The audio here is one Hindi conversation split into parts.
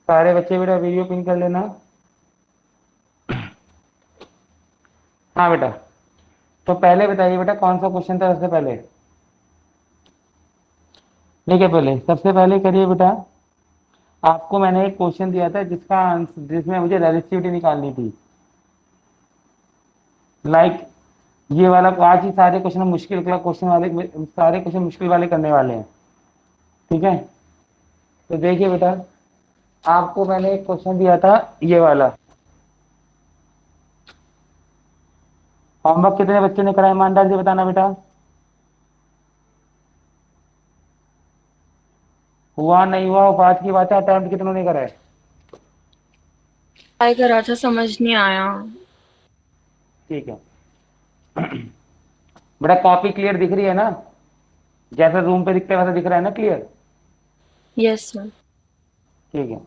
सारे बच्चे बेटा वीडियो पिन कर लेना। हाँ बेटा, तो पहले बताइए बेटा कौन सा क्वेश्चन था सबसे पहले। ठीक है, पहले सबसे पहले करिए बेटा। आपको मैंने एक क्वेश्चन दिया था जिसका आंसर, जिसमें मुझे रेजिस्टिविटी निकालनी थी। लाइक ये वाला आज ही सारे क्वेश्चन मुश्किल क्वेश्चन वाले, सारे क्वेश्चन मुश्किल वाले करने वाले हैं। ठीक है, तो देखिए बेटा, आपको मैंने एक क्वेश्चन दिया था ये वाला। होमवर्क कितने बच्चे ने करा, ईमानदार से बताना बेटा। हुआ नहीं हुआ बात की बात है, अटेम्प्ट कितनों ने करा है। ट्राई करा था, समझ नहीं आया। ठीक है बेटा, कॉपी क्लियर दिख रही है ना, जैसा रूम पे दिखता है वैसा दिख रहा है ना, क्लियर। Yes sir. ठीक है,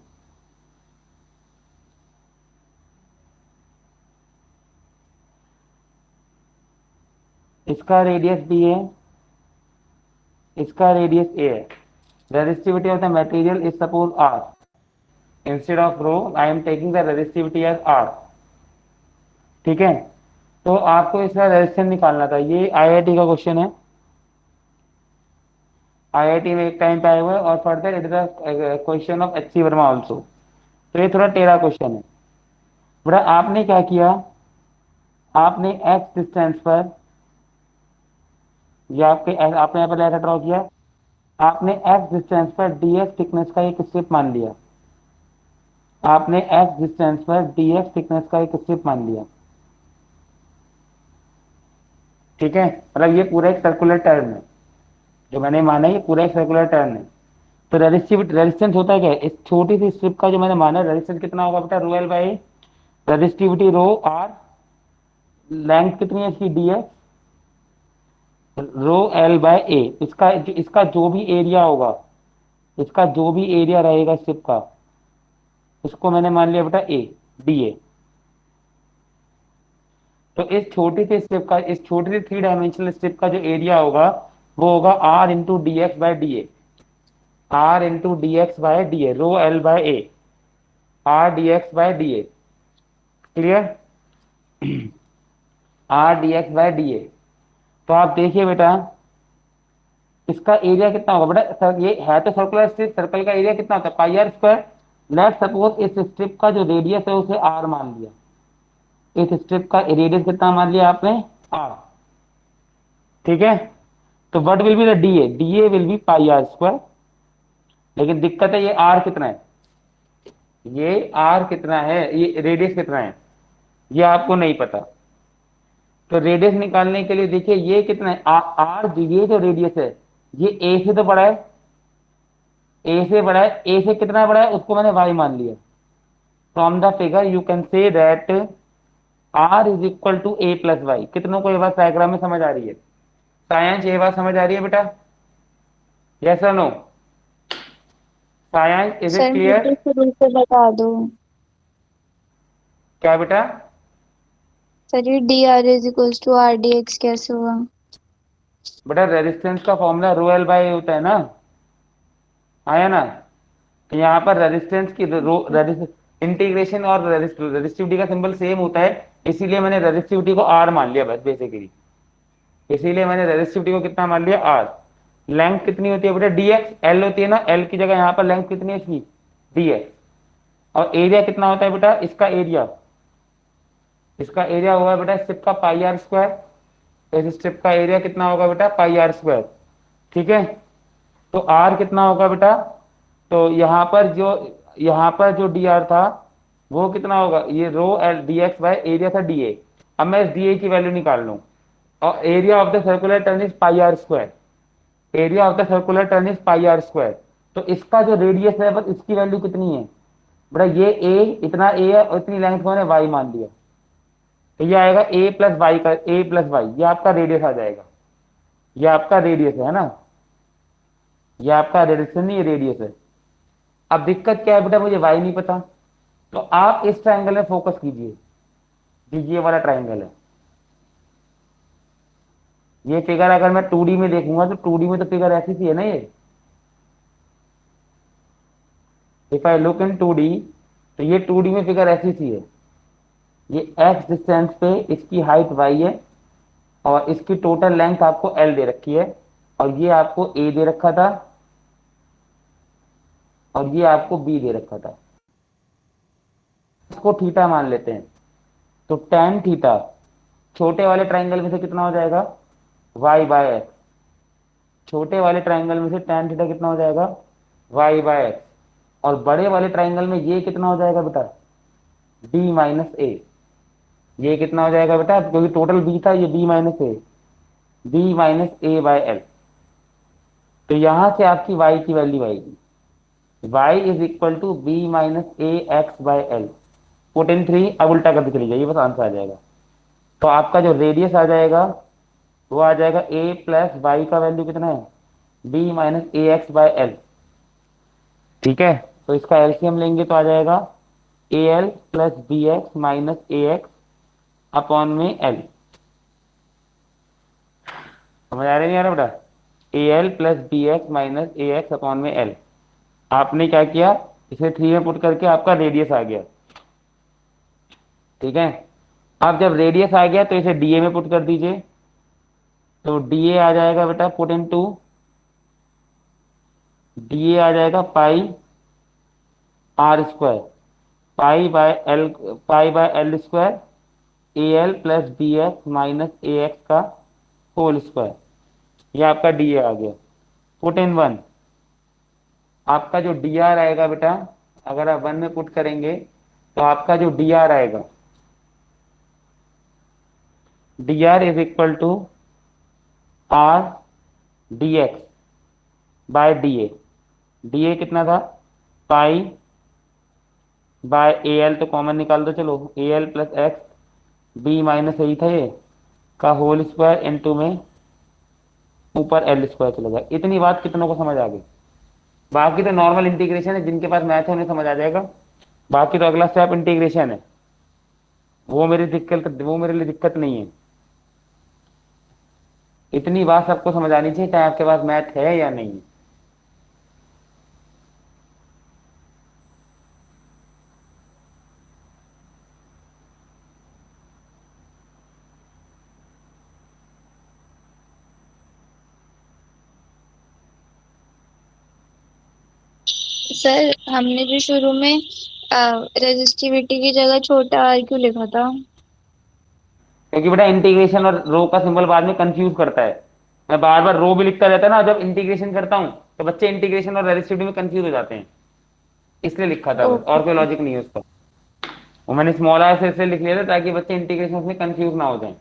इसका रेडियस बी है, इसका रेडियस ए है। Resistivity of the material is suppose R. Instead of rho I am taking the resistivity as R. ठीक है, तो आपको इसका रेजिस्टेंस निकालना था। ये आईआईटी का क्वेश्चन है, आईआईटी में एक टाइम पे आया हुआ है, और further it is question of H C Verma also. तो ये थोड़ा टेढ़ा क्वेश्चन है। बेटा आपने क्या किया, आपने एक्स डिस्टेंस पर, या आपने यहाँ पर ऐसा ड्रॉ किया, आपने एक्स डिस्टेंस पर डीएक्स थिकनेस का एक स्ट्रिप मान लिया। आपने एक्स डिस्टेंस पर डीएक्स थिकनेस का एक स्ट्रिप मान लिया। ठीक है, मतलब ये पूरा एक सर्कुलर टर्न है, जो मैंने माना है ये पूरा एक सर्कुलर टर्न है। तो रेजिस्टेंस होता है क्या, इस छोटी सी स्ट्रिप का जो मैंने माना, रेजिस्टेंस कितना होगा बेटा, rho L by resistivity rho R, length कितनी है इसकी DX, rho L by A. इसका जो भी एरिया होगा, इसका जो भी एरिया रहेगा स्ट्रिप का, उसको मैंने मान लिया बेटा ए, डी ए। तो इस छोटी सी स्ट्रिप का, इस छोटी सी थ्री डायमेंशनल स्ट्रिप का जो एरिया होगा, वो होगा R into D X by D A. R into D X by D A, rho L by A, R D X by D A. Clear, R D X by D A. तो आप देखिए बेटा, इसका एरिया कितना होगा बेटा, ये है तो सर्कुलर स्ट्रिप, सर्कल का एरिया कितना होता है, पाई आर स्क्वायर। लेट सपोज इस स्ट्रिप का जो रेडियस है उसे आर मान लिया। इस स्ट्रिप का रेडियस कितना मान लिया आपने, आर। ठीक है, तो what will be the D A, D A will be pi R square. लेकिन दिक्कत है, ये आर कितना है, ये आर कितना है, ये रेडियस कितना है, ये आपको नहीं पता। तो रेडियस निकालने के लिए देखिए ये कितना है, आर, ये जो रेडियस है ये ए से तो बड़ा है, ए से बड़ा है, ए से कितना बड़ा है उसको मैंने वाई मान लिया। From the figure you can say that R is equal to A plus Y. कितनों को ये बात डायग्राम में समझ आ रही है, सायांश ये बात समझ आ रही है बेटा, यस और no, Sayansh is it sir clear. मुझे शुरू से बता दो। क्या बेटा, सर ये D R is equals to R D X कैसे हुआ? बेटा रेजिस्टेंस का फॉर्मूला रो एल बाय होता है ना, आया ना। तो यहाँ पर रेजिस्टेंस की इंटीग्रेशन और रेजिस्टिविटी का सिंबल सेम होता है, इसीलिए मैंने रेजिस्टिविटी को आर मान लिया बस बेसिकली। इसीलिए मैंने रेजिस्टिविटी को कितना मान लिया, आर। लेंथ कितनी होती है बेटा, डीएक्स, एल होती है ना, एल की जगह यहाँ पर लेंथ कितनी है इसकी, डीएक्स। और एरिया कितना होता है बेटा, इसका एरिया, इसका एरिया होगा बेटा स्ट्रिप का पाई आर स्क्वायर। इस स्ट्रिप का एरिया कितना होगा बेटा, पाई आर स्क्वायर। ठीक है, तो आर कितना होगा बेटा, तो यहाँ पर जो डी आर था वो कितना होगा, ये rho L D X by area था डी ए। अब मैं इस डी ए की वैल्यू निकाल लूं, और area of the circular turn is pi R square. Area of the circular turn is pi R square. तो इसका जो रेडियस है बस इसकी वैल्यू कितनी है बेटा, ये ए, इतना ए है, और इतनी लेंथ को मैंने वाई मान दिया। तो ये आएगा ए प्लस वाई का, ए प्लस वाई, ये आपका रेडियस आ जाएगा। ये आपका रेडियस है ना, ये आपका रेडियस नहीं, ये रेडियस है। अब दिक्कत क्या है बेटा, मुझे वाई नहीं पता। तो आप इस ट्राइंगल में फोकस कीजिए, ये वाला ट्राइंगल है। ये फिगर अगर मैं 2D में देखूंगा तो 2D में तो फिगर ऐसी सी है ना, ये if I look in 2D, तो ये 2D में फिगर ऐसी सी है, ये x डिस्टेंस पे इसकी हाइट y है, और इसकी टोटल लेंथ आपको l दे रखी है, और ये आपको a दे रखा था, और ये आपको b दे रखा था। इसको थीटा मान लेते हैं, तो tan थीटा छोटे वाले ट्राइंगल में से कितना हो जाएगा, y बाय एक्स। छोटे वाले ट्राइंगल में से tan थीटा कितना हो जाएगा, y बाय एक्स। और बड़े वाले ट्राइंगल में ये कितना हो जाएगा बेटा, b माइनस ए। ये कितना हो जाएगा बेटा, क्योंकि टोटल b था, ये b minus A, b minus A by L. तो यहां से आपकी y की वैल्यू आएगी, y is equal to B minus A X by L. Put in 3, अब उल्टा करके चली जाइए, बस आंसर आ जाएगा। तो आपका जो रेडियस आ जाएगा वो आ जाएगा a प्लस वाई का वैल्यू कितना है, b minus A X by L. ठीक है, तो इसका एलसीएम लेंगे तो आ जाएगा A L plus B X minus A X upon में एल। समझ आ रही नहीं आ रहा बेटा, A L plus B X minus A X upon में एल। आपने क्या किया, इसे 3 में पुट करके आपका रेडियस आ गया। ठीक है, अब जब रेडियस आ गया तो इसे डीए में पुट कर दीजिए, तो डीए आ जाएगा बेटा, पुट इन टू, डीए आ जाएगा pi R square, pi by L square, A L plus B X minus A X का होल स्क्वायर। ये आपका डीए आ गया। पुट इन 1, आपका जो डी आर आएगा बेटा, अगर आप 1 में पुट करेंगे तो आपका जो डी आर आएगा, D R is equal to R D X by D A. D A कितना था, पाई बाय ए एल, तो कॉमन निकाल दो, चलो A L plus X B minus यही था ये का होल स्क्वायर इनटू में ऊपर एल स्क्वायर चला जाए। इतनी बात कितनों को समझ आ गई। बाकी तो नॉर्मल इंटीग्रेशन है, जिनके पास मैथ है उन्हें समझ आ जाएगा। बाकी तो अगला स्टेप इंटीग्रेशन है, वो मेरे लिए दिक्कत नहीं है। इतनी बात सबको समझ आनी चाहिए, चाहे आपके पास मैथ है या नहीं। सर हमने जो शुरू में रेजिस्टिविटी की जगह छोटा आर क्यों लिखा था? क्योंकि बेटा इंटीग्रेशन और रो का सिंबल बाद में कंफ्यूज करता है। मैं बार बार रो भी लिखता रहता है ना, जब इंटीग्रेशन करता हूँ तो बच्चे इंटीग्रेशन और रेजिस्टिविटी में कंफ्यूज हो जाते हैं, इसलिए लिखा था बस, ओके। और कोई लॉजिक नहीं है उसका। वो मैंने स्मॉल आर से इसलिए लिख लिया था ताकि बच्चे इंटीग्रेशन में कंफ्यूज ना हो जाए।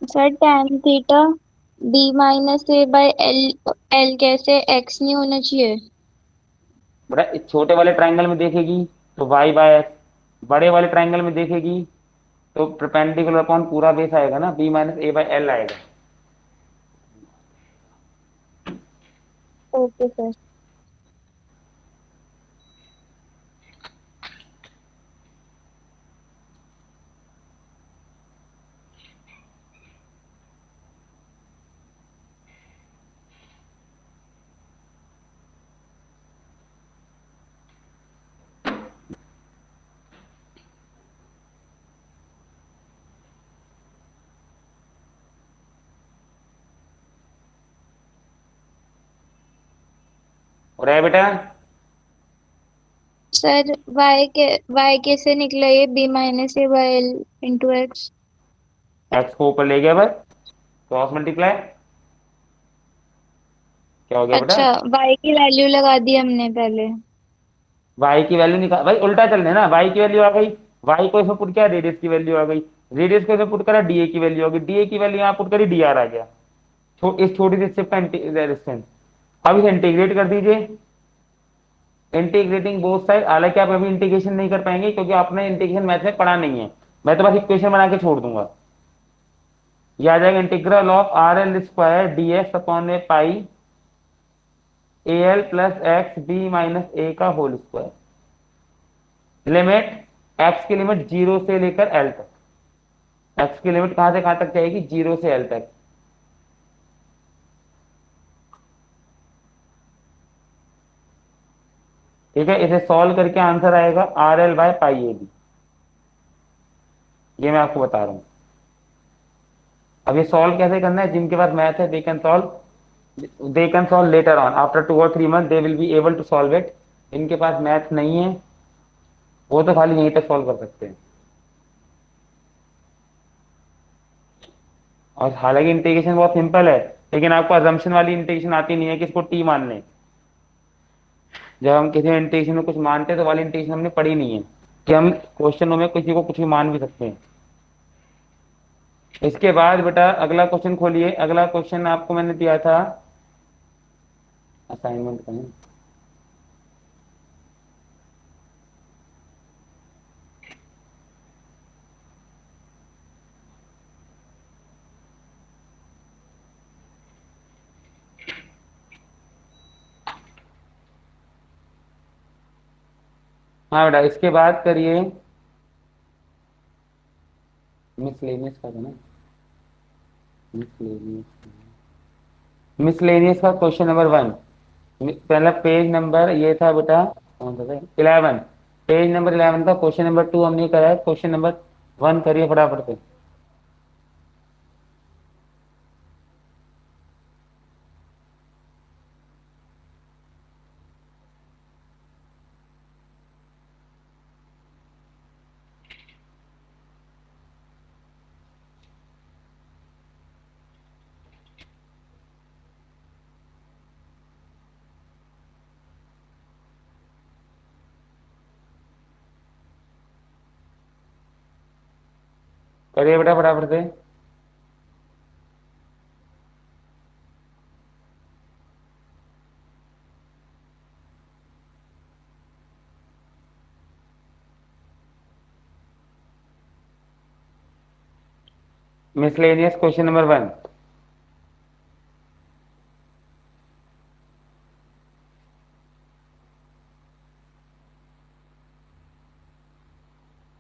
Sir tan theta b minus A by L, L कैसे x नहीं होना चाहिए? बेटा इस छोटे वाले ट्राइंगल में देखेगी तो वाई बाय एक्स, बड़े वाले ट्राइंगल में देखेगी तो परपेंडिकुलर अपॉन पूरा बेस आएगा ना, B minus A by L आएगा। Okay sir. और है बेटा, सर y कैसे निकला ये b minus A by L into X? X को ऊपर ले गया बस, क्रॉस मल्टीप्लाई, क्या हो गया बेटा, अच्छा, y की वैल्यू लगा दी हमने पहले। वाई की वैल्यू निकाल भाई, उल्टा चल रहे हैं ना, वाई की वैल्यू आ गई, वाई को इसमें पुट किया, रेडियस की वैल्यू आ गई, रेडियस को इसमें पुट करा, डीए की वैल्यू आ गई, डीए की वैल्यू यहाँ पुट करी, डी आर आ गया। इस छोटी सी स्टेप का रेजिस्टेंस। अब इसे इंटीग्रेट कर दीजिए, इंटीग्रेटिंग बोथ साइड। हालांकि आप अभी इंटीग्रेशन नहीं कर पाएंगे क्योंकि आपने इंटीग्रेशन मैथ में पढ़ा नहीं है, मैं तो बस इक्वेशन बना के छोड़ दूंगा। ये आ जाएगा integral of R L square D X upon में pi A L plus X B minus A का होल स्क्वायर। लिमिट एक्स की लिमिट जीरो से लेकर एल तक। एक्स की लिमिट कहां से कहां तक जाएगी? जीरो से एल तक। ठीक है, इसे सॉल्व करके आंसर आएगा R L by pi A B. ये मैं आपको बता रहा हूँ। अब ये सॉल्व कैसे करना है? जिनके पास मैथ है they can solve later on after 2 or 3 months they will be able to solve it. इनके पास मैथ नहीं है वो तो खाली यहीं तक सॉल्व कर सकते हैं। और हालांकि इंटीग्रेशन बहुत सिंपल है, लेकिन आपको अजम्पशन वाली इंटीग्रेशन आती नहीं है कि इसको टी मान लें। जब हम किसी इंटीग्रेशन में कुछ मानते हैं तो वाली इंटीग्रेशन हमने पढ़ी नहीं है कि हम क्वेश्चनों में किसी को कुछ भी मान भी सकते हैं। इसके बाद बेटा अगला क्वेश्चन खोलिए। अगला क्वेश्चन आपको मैंने दिया था असाइनमेंट का। हाँ बेटा, इसके बाद करिए मिसलेनियस का था ना। मिसलेनियस मिसलेनियस का क्वेश्चन नंबर 1। पहला पेज नंबर ये था बेटा, कौन सा था? 11। पेज नंबर 11 का क्वेश्चन नंबर 2 हमने करा है। क्वेश्चन नंबर 1 करिए फटाफट से। करिए बेटा फटाफट से। Miscellaneous question number 1।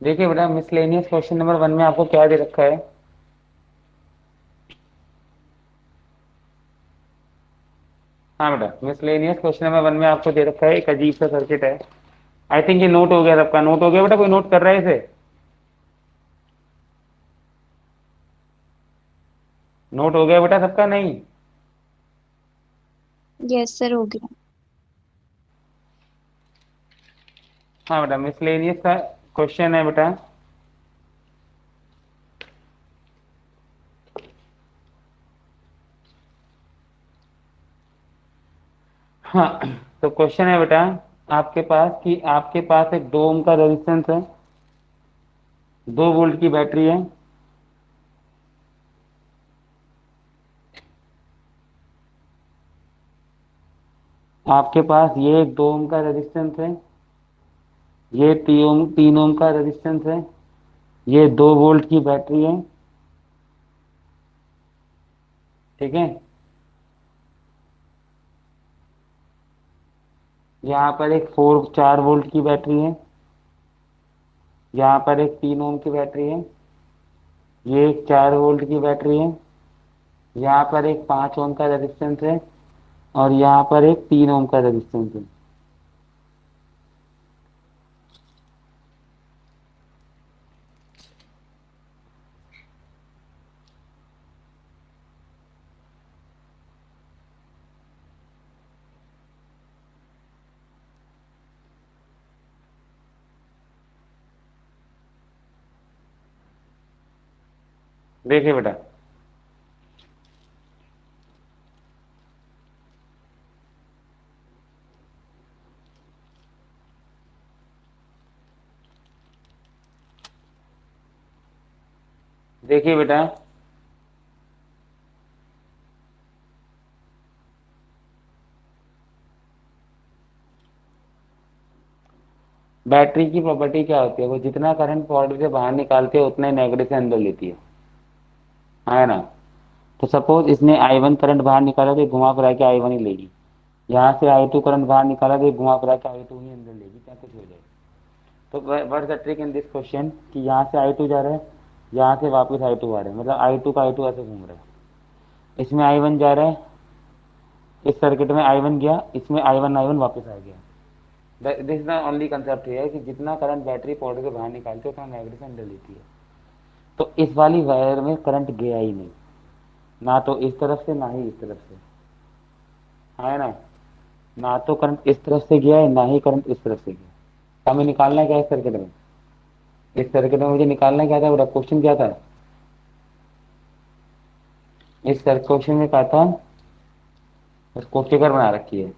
देखिए बेटा, मिसलेनियस क्वेश्चन नंबर 1 में आपको क्या दे रखा है? हाँ बेटा, मिसलेनियस क्वेश्चन नंबर 1 में आपको दे रखा है एक अजीब सा सर्किट है। आई थिंक ये नोट हो गया सबका। नोट हो गया बेटा? कोई नोट कर रहा है इसे? नोट हो गया बेटा सबका? नहीं? यस सर, हो गया। हाँ बेटा, मिसलेनियस का क्वेश्चन है बेटा। हाँ, तो क्वेश्चन है बेटा आपके पास कि आपके पास एक 2 ओम का रेजिस्टेंस है, 2 वोल्ट की बैटरी है। आपके पास ये एक 2 ओम का रेजिस्टेंस है, ये 3 ओम का रेजिस्टेंस है, ये 2 वोल्ट की बैटरी है। ठीक है, यहाँ पर एक 4 वोल्ट की बैटरी है, यहाँ पर एक 3 ओम की बैटरी है, ये एक 4 वोल्ट की बैटरी है, यहाँ पर एक 5 ओम का रेजिस्टेंस है, और यहाँ पर एक 3 ओम का रेजिस्टेंस है। देखिए बेटा, देखिए बेटा, बैटरी की प्रॉपर्टी क्या होती है? वो जितना करंट बॉडी से बाहर निकालती है उतना ही नेगेटिव से अंदर लेती है ना? तो सपोज इसने I1 करंट बाहर निकाला तो ये घुमा फिरा के I1 ही लेगी। यहाँ से I2 करंट बाहर निकाला तो ये घुमा फिरा के I2 ही अंदर लेगी, चाहे कुछ हो जाए। तो what the trick in this question कि यहाँ से I2 जा रहा है, यहाँ से वापस I2 आ रहा है, मतलब I2 का I2 ऐसे घूम रहा है। इसमें I1 जा रहा है, इस सर्किट में I1 गया, इसमें I1 वापस आ गया। This is the only concept है कि जितना करंट बैटरी पॉड के बाहर निकालती है उतना नेगेटिव से अंदर लेती है। तो इस वाली वायर में करंट गया ही नहीं, ना तो इस तरफ से ना ही इस तरफ से, है ना। ना तो करंट इस तरफ से गया है, ना ही करंट इस तरफ से गया। हमें निकालना क्या है इस सर्किट में? इस सर्किट में मुझे निकालना क्या था, बड़ा क्वेश्चन क्या था? इस क्वेश्चन में क्या था, उसको फिगर बना रखी है।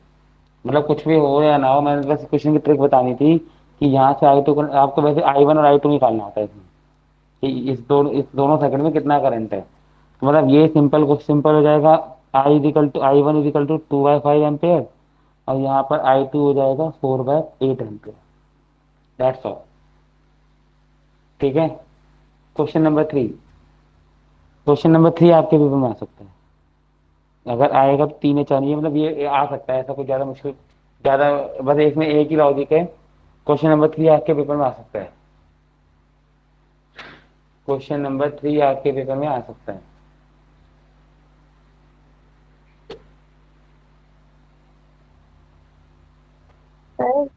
मतलब कुछ भी हो या ना हो, मैंने बस क्वेश्चन की ट्रिक बतानी थी कि यहाँ से I2 आपको वैसे I1 और I2 निकालना होता है इसमें, कि इस दोनों सर्किट में कितना करंट है। तो मतलब ये सिंपल हो जाएगा। I1 2/5 एम्पेयर, और यहाँ पर I2 हो जाएगा 4/8 एम्पेयर। That's all. ठीक है। Question number 3। क्वेश्चन नंबर 3 आपके पेपर में आ सकता है। अगर आएगा तो 3 या 4, ये मतलब ये आ सकता है, ऐसा कुछ ज्यादा मुश्किल, ज्यादा, बस इसमें एक ही लॉजिक है। क्वेश्चन नंबर 3 आपके पेपर में आ सकता है। क्वेश्चन नंबर 3 आपके पेपर में आ सकता है। सर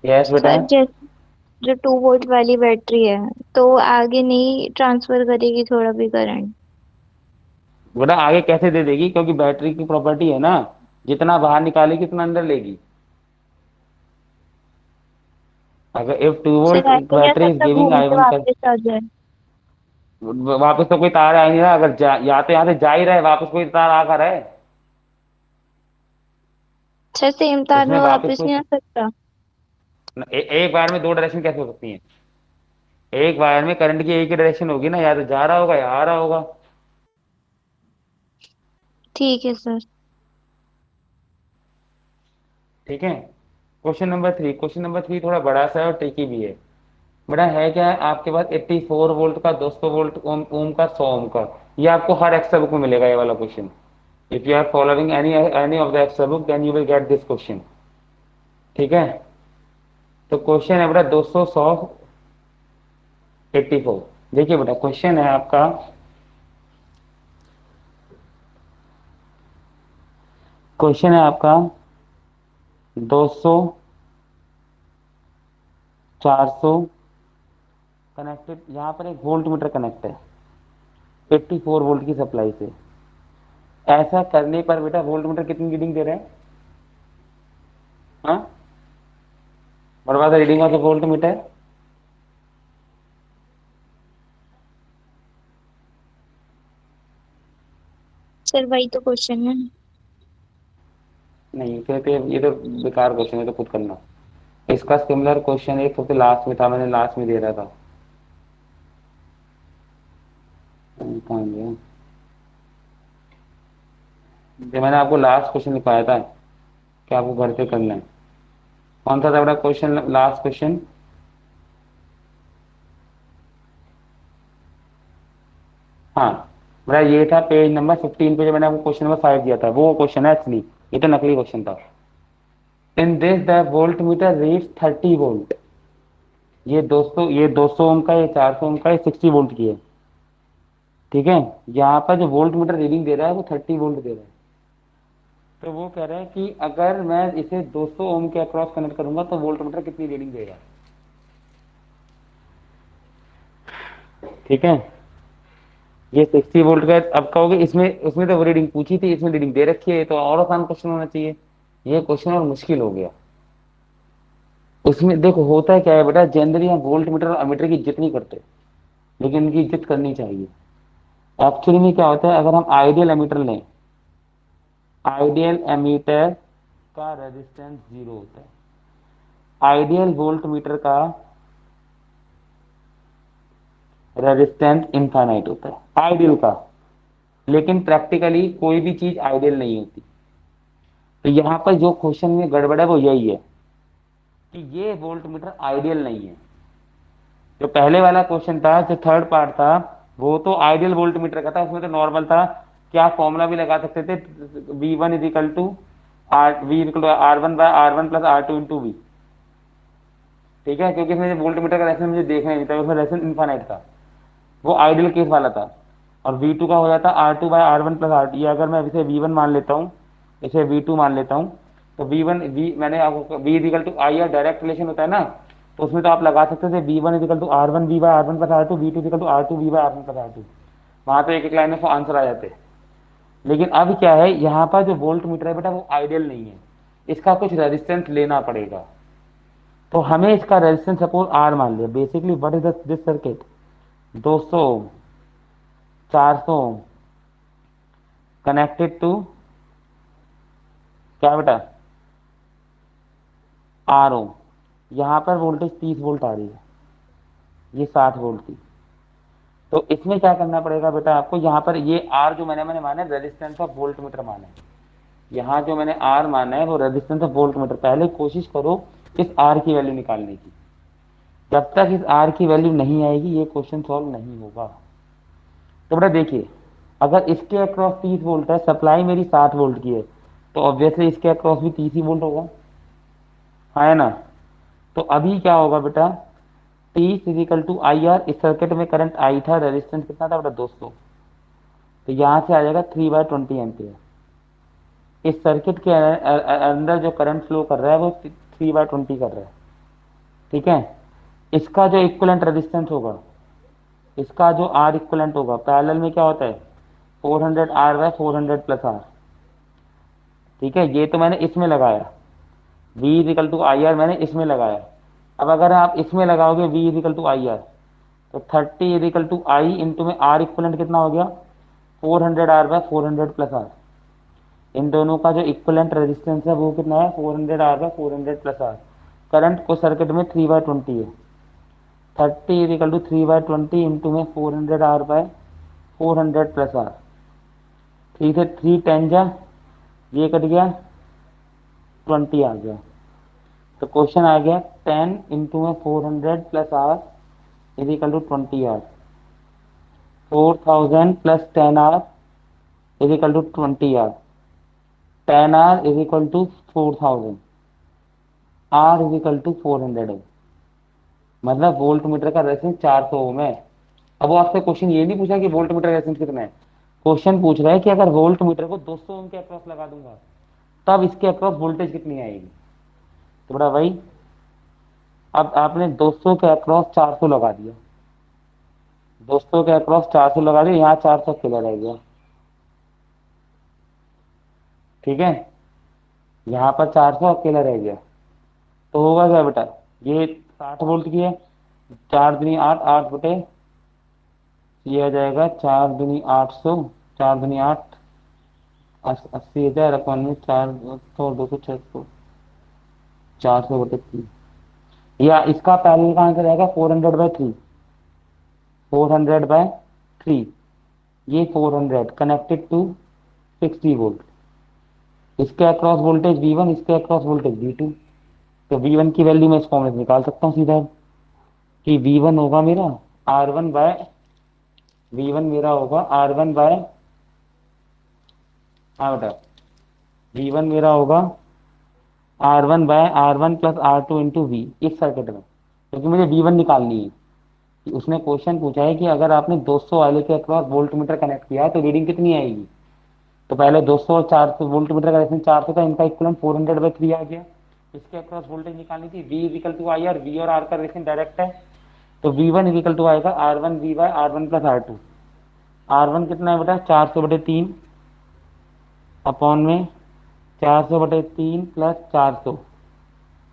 यस बेटा। सर जैसे जो 2 वोल्ट वाली बैटरी है तो आगे नहीं ट्रांसफर करेगी थोड़ा भी करंट। बेटा आगे कैसे दे देगी, क्योंकि बैटरी की प्रॉपर्टी है ना, जितना बाहर निकालेगी उतना अंदर लेगी। अगर इफ 2 वोल्ट सर ऐसे बैटरी कैसे इज सब गिविंग घूम के I1 कर, वापस आ जाए। वापस तो कोई तार आ ही नहीं रहा। अगर या तो यहाँ से जा ही रहा है, वापस कोई तार आ कर है। सर सेम तार इसमें में वापस वापस कोई नहीं आ सकता। एक वायर में दो डायरेक्शन कैसे हो सकती है? एक वायर में करंट की एक ही डायरेक्शन होगी ना, या तो जा रहा होगा या आ रहा होगा। ठीक है सर। ठीक है। क्वेश्चन नंबर 3 थोड़ा बड़ा सा है और ट्रिकी भी है। बड़ा है क्या है, आपके पास 84 वोल्ट का, 200 वोल्ट ओम ओम का, 100 ओम का, ये आपको हर एक्स्ट्रा बुक में मिलेगा ये वाला question. If you are following any of the extra book then you will get this question. ठीक है। तो क्वेश्चन है बेटा 200, 100, 84। देखिए बेटा क्वेश्चन है आपका, क्वेश्चन है आपका 200, 400 कनेक्टेड, यहाँ पर एक वोल्ट मीटर कनेक्ट है 84 वोल्ट की सप्लाई से। ऐसा करने पर बेटा वोल्ट मीटर कितनी रीडिंग दे रहा है? हाँ, बर्बाद reading of the volt meter. Sir वही तो क्वेश्चन है। नहीं, फिर ये तो बेकार क्वेश्चन है, तो खुद करना। इसका सिमिलर क्वेश्चन एक सबसे लास्ट में था, मैंने लास्ट में दे रहा था। कहाँ गया? जो मैंने आपको लास्ट क्वेश्चन लिखवाया था कि आपको घर पे करना है, कौन सा था बड़ा क्वेश्चन, लास्ट क्वेश्चन? हाँ, बड़ा ये था पेज नंबर 15 पे, जो मैंने आपको क्वेश्चन नंबर 5 दिया था, वो क्वेश्चन है एक्चुअली। ये तो नकली क्वेश्चन था। In this the volt meter reads 30 volt. ये 200 ओम का, ये 400 ओम का, ये 60 वोल्ट की है। ठीक है। यहाँ पर जो वोल्ट मीटर रीडिंग दे रहा है वो 30 वोल्ट दे रहा है। तो वो कह रहा है कि अगर मैं इसे 200 ओम के अक्रॉस कनेक्ट करूंगा तो वोल्ट मीटर कितनी रीडिंग देगा। ठीक है। ये 60 वोल्ट का, अब कहोगे इसमें उसमें तो रीडिंग पूछी थी, इसमें रीडिंग दे रखी है, तो और आसान क्वेश्चन होना चाहिए। ये क्वेश्चन और मुश्किल हो गया। उसमें देखो होता है क्या है बेटा, जनरली हम वोल्ट मीटर और अमीटर की इज्जत नहीं करते, लेकिन इनकी इज्जत करनी चाहिए। एक्चुअली में क्या होता है, अगर हम आइडियल एमीटर लें, आइडियल एमीटर का रेजिस्टेंस 0 होता है। आइडियल वोल्ट मीटर का रेजिस्टेंस इनफाइनाइट होता है, आइडियल का। लेकिन प्रैक्टिकली कोई भी चीज आइडियल नहीं होती। तो यहाँ पर जो क्वेश्चन में गड़बड़ है वो यही है कि ये वोल्ट मीटर आइडियल नहीं है। जो पहले वाला क्वेश्चन था, जो थर्ड पार्ट था, वो तो आइडियल वोल्ट मीटर का था, उसमें तो नॉर्मल था। क्या फॉर्मूला भी लगा सकते थे, V1 is equal to R V equal to R1 by R1 plus R2 into V. ठीक है, क्योंकि इसमें वोल्ट मीटर का रेजिस्टेंस मुझे देखना ही नहीं था, उसमें रेजिस्टेंस इनफाइनाइट था, वो आइडियल केस वाला था। और V2 का हो जाता R2/R1 + RT। अगर मैं इसे V1 मान लेता हूँ, इसे V2 मान लेता हूँ, तो V1 V मैंने आपको V equal to I R direct relation होता है ना, तो उसमें तो आप लगा सकते थे V1 equal to R1V/R1 + R2, V2 equal to R2V/R1 + R2। वहां तो एक एक लाइन में आंसर आ जाते। लेकिन अब क्या है, यहाँ पर जो वोल्ट मीटर है बेटा वो आइडियल नहीं है, इसका कुछ रेजिस्टेंस लेना पड़ेगा। तो हमें इसका रेजिस्टेंस सपोज R मान लिया। Basically what is this circuit, 200 400 connected to क्या बेटा, RO। यहाँ पर वोल्टेज 30 वोल्ट आ रही है, ये 60 वोल्ट थी। तो इसमें क्या करना पड़ेगा बेटा आपको, यहाँ पर ये R जो मैंने माना है रेजिस्टेंस ऑफ वोल्ट मीटर माना है, यहाँ जो मैंने R माना है वो रेजिस्टेंस ऑफ वोल्ट मीटर। पहले कोशिश करो इस R की वैल्यू निकालने की। जब तक इस R की वैल्यू नहीं आएगी ये क्वेश्चन सॉल्व नहीं होगा। तो बेटा देखिए, अगर इसके अक्रॉस 30 वोल्ट है, सप्लाई मेरी 60 वोल्ट की है, तो ऑब्वियसली इसके अक्रॉस भी 30 ही वोल्ट होगा, है ना। तो अभी क्या होगा बेटा, T = IR। इस सर्किट में करंट आई था, रेजिस्टेंस कितना था बेटा 200, तो यहाँ से आ जाएगा 3/20 एम्पियर। इस सर्किट के अंदर जो करंट फ्लो कर रहा है वो 3/20 कर रहा है, ठीक है। इसका जो इक्विवेलेंट रेजिस्टेंस होगा, इसका जो R इक्विवेलेंट होगा, पैरेलल में क्या होता है 400R/400 + R, ठीक है। ये तो मैंने इसमें लगाया, V = IR मैंने इसमें लगाया। अब अगर आप इसमें लगाओगे V = IR, तो 30 = I इंटू में R इक्विवेलेंट कितना हो गया 400R/400 + R। इन दोनों का जो इक्विवेलेंट रेजिस्टेंस है वो कितना है 400R/400 + R। करंट को सर्किट में 3/20 है, 30 = 3/20 इंटू में 400R/400 + R। 3 से 3 10 जा, ये कट गया, 20 आ गया। तो क्वेश्चन आ गया 10 इंटू में 400 + R = 20R। 4000 + 10R = 20R। 10R = 4000, R = 400 ओम। मतलब वोल्ट मीटर का रेजिस्टेंस 400 ओम है। अब वो आपसे क्वेश्चन ये नहीं पूछा कि वोल्ट मीटर रेजिस्टेंस कितना है, क्वेश्चन पूछ रहा है कि अगर वोल्ट मीटर को 200 ओम के अक्रॉस लगा दूंगा तब इसके अक्रॉस वोल्टेज कितनी आएगी। तो बड़ा भाई, अब आपने 200 के अक्रॉस 400 लगा दिया, 200 के अक्रॉस 400 लगा दिया, यहाँ 400 अकेला रह गया, ठीक है। यहाँ पर 400 अकेला रह गया, तो होगा क्या बेटा, ये 60 वोल्ट की है, 4 दूनी 8, 8 बटे ये आ जाएगा 4 दूनी 800, 4 दूनी 8, 80,000 अपन में 400 200 600, 400/3। या इसका पैरेलल का आंसर आएगा 400/3, 400/3। ये 400 कनेक्टेड टू 60 वोल्ट। इसके अक्रॉस वोल्टेज V1, इसके अक्रॉस वोल्टेज V2। तो V1 की वैल्यू मैं इस फॉर्म में निकाल सकता हूँ सीधा, कि V1 होगा मेरा R1 बाय V1 मेरा होगा R1 बाय, हाँ बेटा, V1 मेरा होगा R1/R1 + R2 इंटू V इस सर्किट में, क्योंकि मुझे V1 निकालनी है। कि उसने क्वेश्चन पूछा है कि अगर आपने 200 वाले के अक्रॉस वोल्ट मीटर कनेक्ट किया तो रीडिंग कितनी आएगी। तो पहले 200 और 400 वोल्ट मीटर का रेजिस्टेंस 400 था, इनका इक्विवेलेंट 400/3 आ गया। इसके अक्रॉस वोल्टेज निकालनी थी, V = IR। V और R का रेजिस्टेंस डायरेक्ट है, तो V1 आएगा R1V/R1 + R2। R1 कितना है बेटा 400/3 अपॉन में 400/3 + 400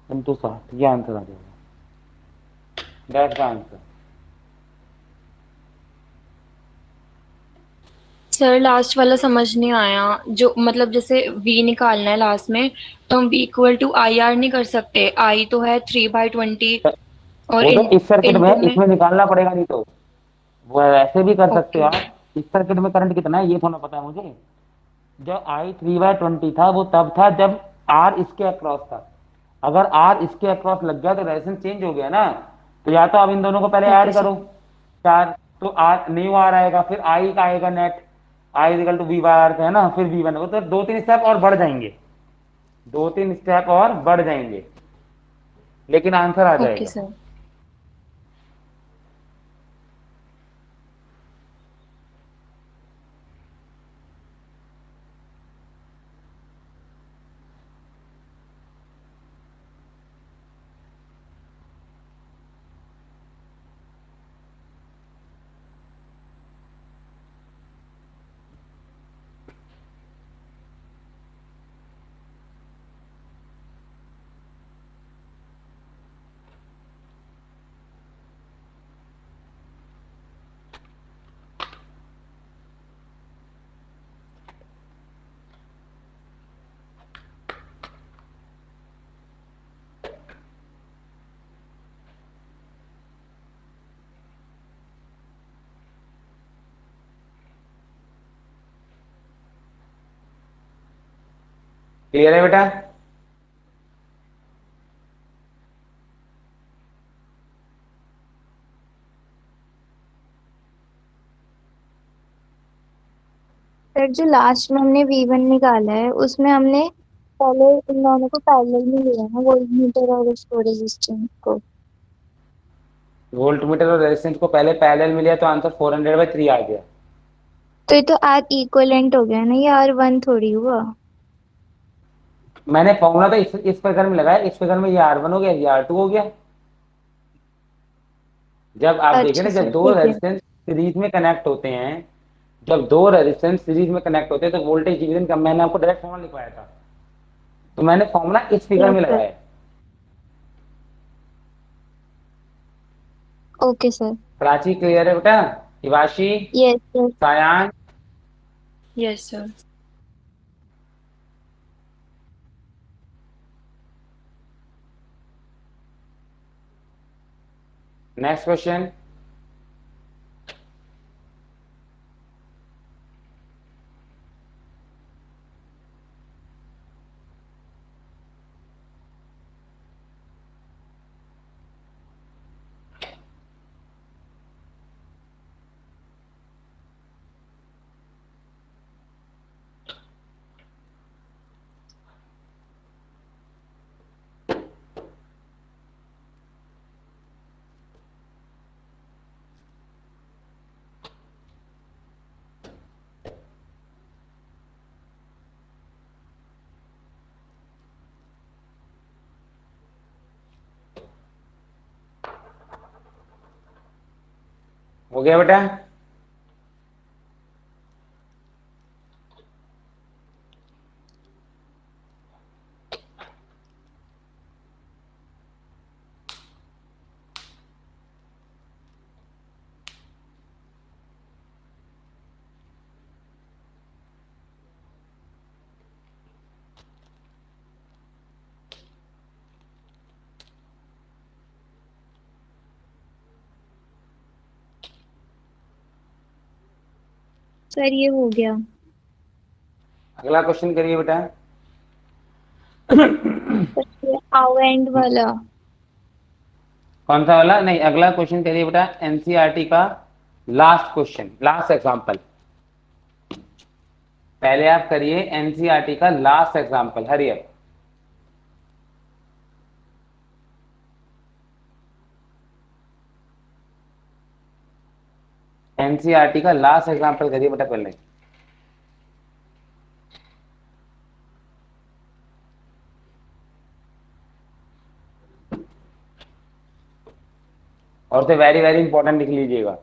इंटू 60। ये आंसर आ जाएगा, that's the answer. Sir last वाला समझ नहीं आया, जो मतलब जैसे V निकालना है लास्ट में, तो हम V = IR नहीं कर सकते, I तो है 3/20 और वो तो इन इस सर्किट में इंटू है, में। इसमें निकालना पड़ेगा, नहीं तो वो ऐसे भी कर सकते हो ओके। आप। इस सर्किट में करंट कितना है ये थोड़ा पता है मुझे। जब I 3/20 था वो तब था जब R इसके अक्रॉस था। अगर R इसके अक्रॉस लग गया तो रेजिस्टेंस चेंज हो गया ना। तो या तो आप इन दोनों को पहले ओके ऐड सर। करो, 4, तो R न्यू R आएगा, फिर I का आएगा नेट, I = V/R है ना, फिर V1, वो तो 2-3 स्टेप और बढ़ जाएंगे, 2-3 स्टेप और बढ़ जाएंगे। लेकिन आंसर आ ओके जाएगा। सर। क्लियर है बेटा? सर जो लास्ट में हमने V1 निकाला है उसमें हमने पहले इन दोनों को पैरेलल में लिया है, वोल्टमीटर और उसको रेजिस्टेंस को। वोल्टमीटर और रेजिस्टेंस को पहले पैरेलल में लिया तो आंसर 400/3 आ गया। तो ये तो आर इक्वलेंट हो गया ना, ये R1 थोड़ी हुआ। मैंने फॉर्मूला तो इस फिगर में लगाया, इस फिगर में ये R1 हो गया, ये R2 हो गया। जब आप देखें ना, अच्छा जब सर दो ठीक है। रेजिस्टेंस सीरीज में कनेक्ट होते हैं, जब दो रेजिस्टेंस सीरीज में कनेक्ट होते हैं तो वोल्टेज डिवीजन का मैंने आपको डायरेक्ट फॉर्मूला लिखवाया था, तो मैंने फॉर्मूला इस फिगर यस में सर। लगाया। Okay sir. प्राची क्लियर है बेटा? Hivashi, yes sir. Sayan, yes sir. Next question. हो गया बेटा? सर ये हो गया। अगला क्वेश्चन करिए बेटा। सर ये आउ एंड वाला। कौन सा वाला? नहीं, अगला क्वेश्चन करिए बेटा, एनसीईआरटी का लास्ट क्वेश्चन, लास्ट एग्जांपल। पहले आप करिए एनसीईआरटी का last example, hurry up. NCERT का लास्ट एग्जांपल करिए बेटा पहले। और तो वेरी वेरी इंपॉर्टेंट लिख लीजिएगा।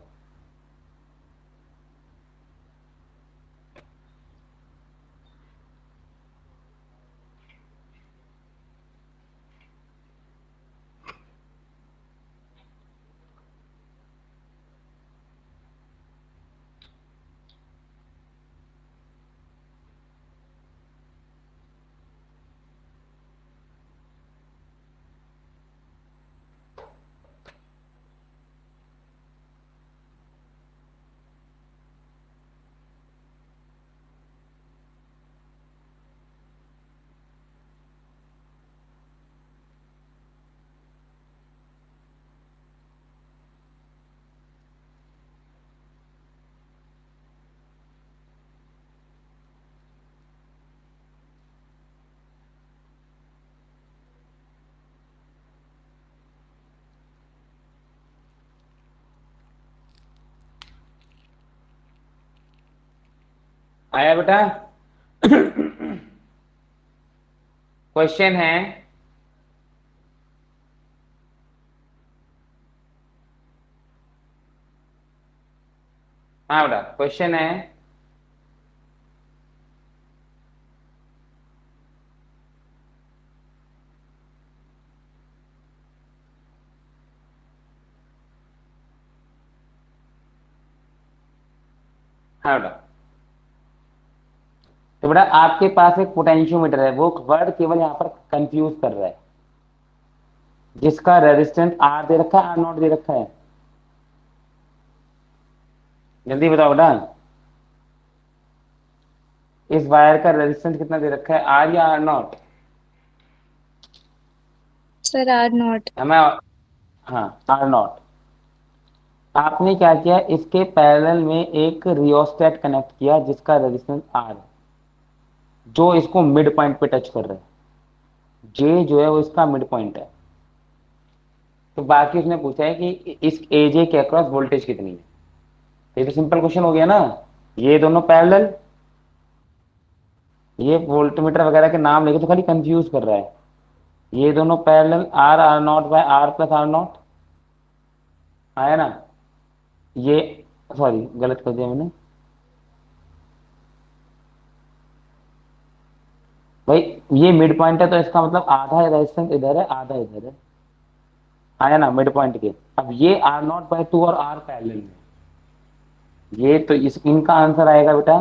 आया बेटा? क्वेश्चन है, हाँ बेटा क्वेश्चन है, हाँ बेटा। तो बेटा आपके पास एक पोटेंशियोमीटर है, वो वर्ड केवल यहाँ पर कंफ्यूज कर रहा है, जिसका रेजिस्टेंस आर दे रखा है, आर नॉट दे रखा है। जल्दी बताओ बेटा, इस वायर का रेजिस्टेंस कितना दे रखा है, आर या R naught? Sir R naught. हमें, हाँ आर नॉट। आपने क्या किया, इसके पैरेलल में एक रियोस्टेट कनेक्ट किया जिसका रेजिस्टेंस आर है, जो इसको मिड पॉइंट पे टच कर रहा है। जे जो है वो इसका मिड पॉइंट है। तो बाकी उसने पूछा है कि इस एजे के अक्रॉस वोल्टेज कितनी है। तो ये तो सिंपल क्वेश्चन हो गया ना, ये दोनों पैरेलल, ये वोल्टमीटर वगैरह के नाम लेके तो खाली कंफ्यूज कर रहा है। ये दोनों parallel, R R not by R plus R naught, आया ना? ये, सॉरी गलत कर दिया मैंने भाई, ये मिड पॉइंट है तो इसका मतलब आधा रेजिस्टेंस इधर है, आधा इधर है, आया ना मिड पॉइंट के। अब ये आर नॉट बाय टू और आर पैरेलल में, ये तो इस इनका आंसर आएगा बेटा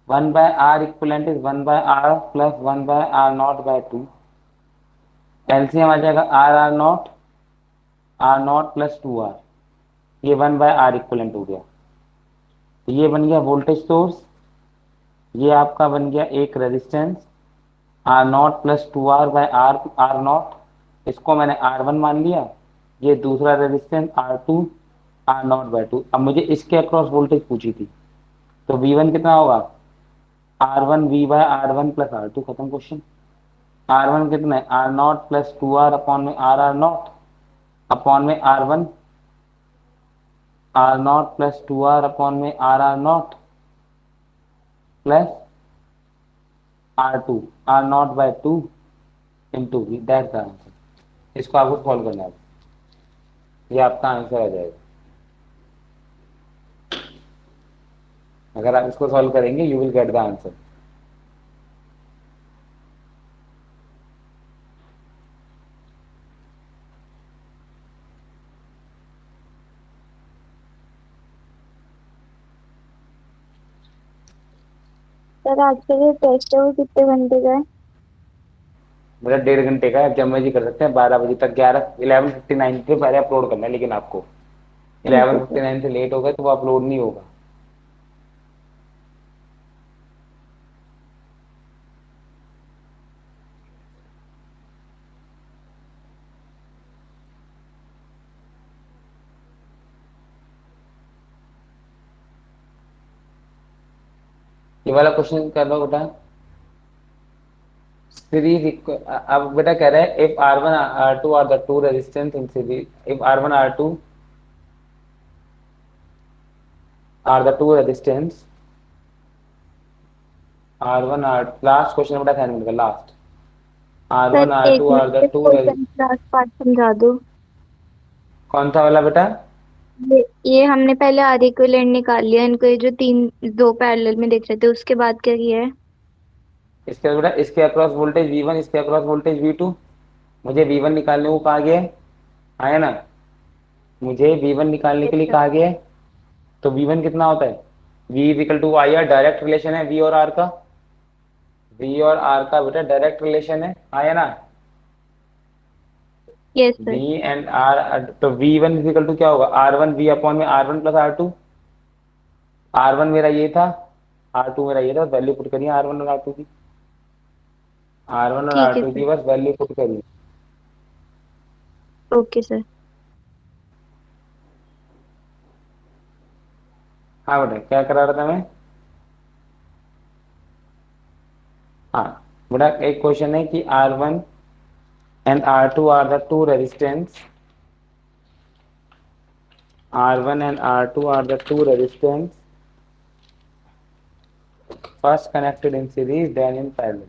1/r equivalent is 1/r plus 1/r not by two. LCM आ जाएगा R not plus two R, ये 1/r इक्विवेलेंट हो गया। तो ये बन गया वोल्टेज सोर्स, ये आपका बन गया एक resistance R not plus two R by R R naught, इसको मैंने आर वन मान लिया। ये दूसरा resistance R two R not by two. अब मुझे इसके अक्रॉस वोल्टेज पूछी थी, तो वी वन कितना होगा, R one V by R one plus R two, खत्म क्वेश्चन। आर वन कितना है, R not plus two R upon में आर आर नॉट अपॉन में R one, R not plus two R upon में R R not plus R two R not by two into V, that का आंसर। इसको आपको सॉल्व करना है, ये आपका आंसर आ जाएगा। अगर आप इसको सॉल्व करेंगे you will get the answer. Sir आज का जो टेस्ट है वो कितने घंटे का है? मेरा 1.5 घंटे का है, जब मर्जी कर सकते हैं, 12 बजे तक। 11:59 से पहले अपलोड करना है, लेकिन आपको ठीक है इलेवन सर। फिफ्टी नाइन से लेट हो गए तो वो अपलोड नहीं होगा। ये वाला क्वेश्चन कर लो बेटा। सीरीज, अब बेटा कह रहा है if R one R two are the two resistance in series, if R one R two are the two resistance, R one R, last question बेटा असाइनमेंट का last, R sir one R एक two are the minute two, question last part समझा दो। कौन सा वाला बेटा? ये हमने पहले आर इक्विवेलेंट निकाल लिया, इनको ये जो तीन दो पैरेलल में देख रहे थे उसके बाद क्या किया है? इसके बाद बेटा इसके अक्रॉस वोल्टेज V1, इसके अक्रॉस वोल्टेज V2। मुझे V1 निकालने को कहा गया है, आया ना? मुझे V1 निकालने के लिए कहा गया है। तो V1 कितना होता है, V equal to I R, direct relation है V और R का, V और R का बेटा डायरेक्ट रिलेशन है, आया ना? Yes V sir. And R, तो V1 इक्वल टू क्या होगा, R1 V अपॉन में R1 प्लस R2। R1 मेरा ये था, R2 मेरा ये था, वैल्यू पुट करिए R1 और R2 की, R1 और ठीक है R2 सर। की बस वैल्यू पुट करिए। Okay sir. हाँ बेटा क्या करा रहा था मैं? हाँ बेटा एक क्वेश्चन है कि R1 and R2 are the two resistance, R1 and R2 are the two resistance first connected in series then in parallel,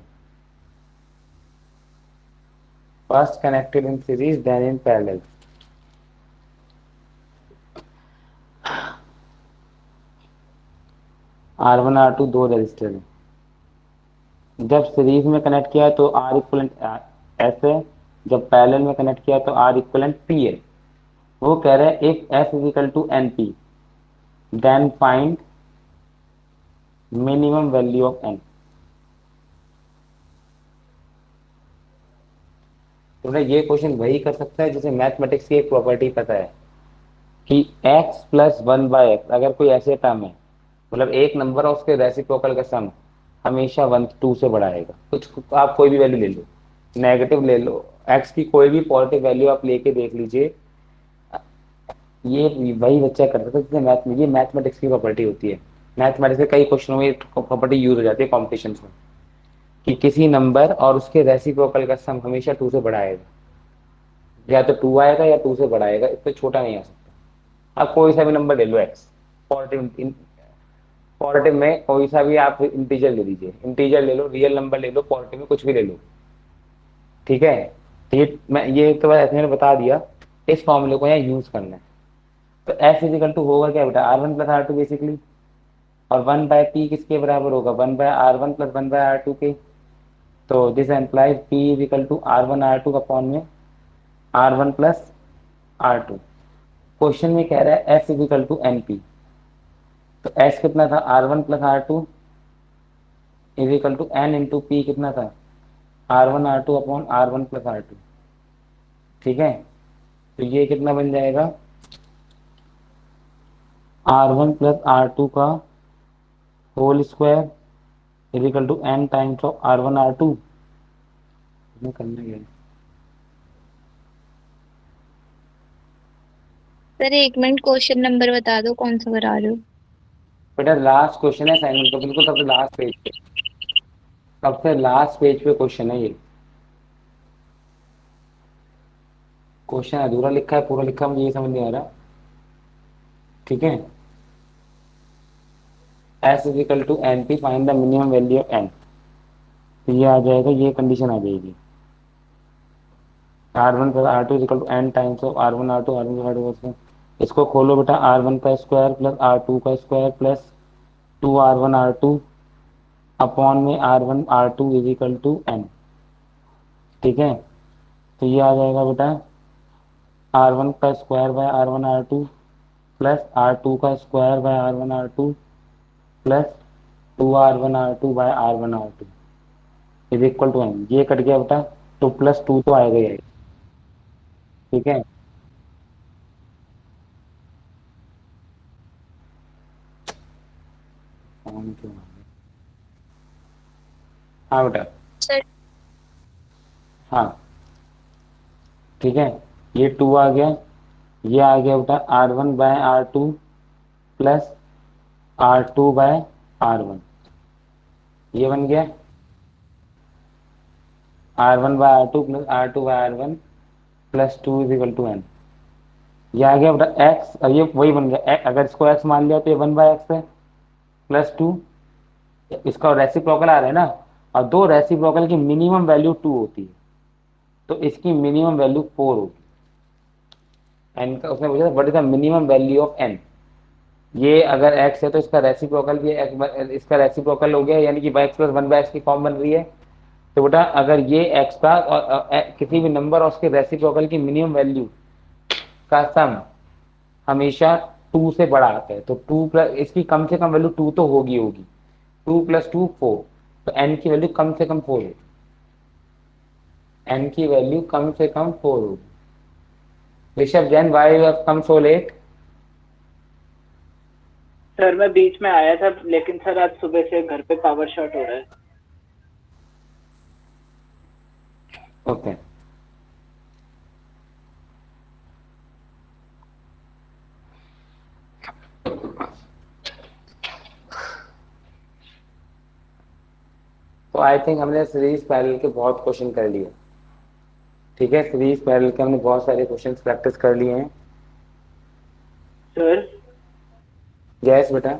first connected in series then in parallel. R1 R2 दो रजिस्टर है, जब सीरीज में कनेक्ट किया तो R इक्वलेंट एस है, जब पैरेलल में कनेक्ट किया तो R इक्वलेंट पी है। वो कह रहे हैं if S is equal to N P then find minimum value of n। तो ना ये क्वेश्चन वही कर सकता है जैसे मैथमेटिक्स की एक प्रॉपर्टी पता है कि x plus one bye x, अगर कोई ऐसे टर्म है मतलब एक नंबर और उसके रेसिप्रोकल का सम हमेशा वन टू से बड़ा आएगा। कुछ आप कोई भी वैल्यू ले लो, नेगेटिव ले लो, x की कोई भी पॉजिटिव वैल्यू आप लेके देख लीजिए, ये वही बच्चा कर सकता है जैसे मैथ में, ये मैथमेटिक्स की प्रॉपर्टी होती है। मैथमेटिक्स के कई क्वेश्चनों में प्रॉपर्टी यूज हो जाती है कॉम्पिटिशन में कि किसी नंबर और उसके रेसिप्रोकल का सम हमेशा टू से बड़ा आएगा, या तो टू आएगा या टू से बड़ा आएगा, इससे छोटा नहीं आ सकता। आप कोई सा भी नंबर ले लो एक्स, पॉजिटिव, पॉजिटिव में कोई सा भी आप इंटीजर ले लीजिए, इंटीजर ले लो, रियल नंबर ले लो, पॉजिटिव में कुछ भी ले लो, ठीक है। तो ये तो बस ऐसे मैंने बता दिया, इस फॉर्मूले को यहाँ यूज करना है। तो एस इजिकल टू होगा क्या बेटा, R one plus R two basically, और वन बाय पी किसके बराबर होगा, one by R one plus one by R two के। तो this implies P equal to R one R two upon में R one plus R two. Question में कह रहा है S equal to N P, तो एस कितना था, R one plus R two equal to N into P कितना था, R one R two upon R one plus R two, ठीक है। तो ये कितना बन जाएगा, R one plus R two का whole square equal to N times of R one R two. करना क्या है, सर एक मिनट, क्वेश्चन नंबर बता दो कौन सा करा रहे हो। बेटा लास्ट क्वेश्चन है असाइनमेंट का, बिल्कुल सबसे लास्ट पेज पे, सबसे लास्ट पेज पे क्वेश्चन है ये। क्वेश्चन अधूरा लिखा है, पूरा लिखा मुझे ये समझ नहीं आ रहा, ठीक है। S equal to N P find the minimum value of N, तो ये आ जाएगा, ये कंडीशन आ जाएगी, R one plus R two equal to N times of R one R two, R one R two. इसको खोलो बेटा, आर वन का स्क्वायर प्लस आर टू का square plus two R one R two upon में R one R two equal to N, ठीक है। तो ये आ जाएगा बेटा आर वन का square by R one R two plus R two का square by R one R two plus two R one R two by R one R two is equal to N. ये कट गया बेटा, तो प्लस टू तो आएगा ही आएगा, ठीक है। हाँ बेटा, सर हाँ ठीक है, ये टू आ गया, ये आ गया बेटा R one by R two plus R two by R one, ये बन गया R one by R two plus R two by R one plus two is equal to N. ये आ गया बेटा एक्स, और ये वही बन गया अगर इसको एक्स मान लिया तो ये वन बाय एक्स है प्लस टू, इसका रेसिप्रोकल आ रहा है ना, और दो रेसिप्रोकल की मिनिमम वैल्यू टू होती है, तो इसकी मिनिमम वैल्यू फोर होगी। एन का उसने पूछा what is the minimum value of N, ये अगर x है तो इसका रेसिप्रोकल भी इसका रेसिप्रोकल हो गया, यानी कि y plus one bye x की फॉर्म बन रही है। तो बेटा अगर ये x का और किसी भी नंबर और उसके रेसिप्रोकल की मिनिमम वैल्यू का सम हमेशा टू से बड़ा आता है, तो टू प्लस इसकी कम से कम वैल्यू टू तो होगी होगी, टू प्लस टू फोर, तो n की वैल्यू कम से कम फोर होगी, n की वैल्यू कम से कम फोर होगी। Rishabh Jain, why you have come so let? Sir मैं बीच में आया था, लेकिन सर आज सुबह से घर पे पावर शॉट हो रहा है। ओके तो आई थिंक हमने सीरीज पैरेलल के बहुत क्वेश्चन कर लिए, ठीक है। सीरीज पैरेलल के हमने बहुत सारे क्वेश्चन प्रैक्टिस कर लिए हैं। सर यस बेटा,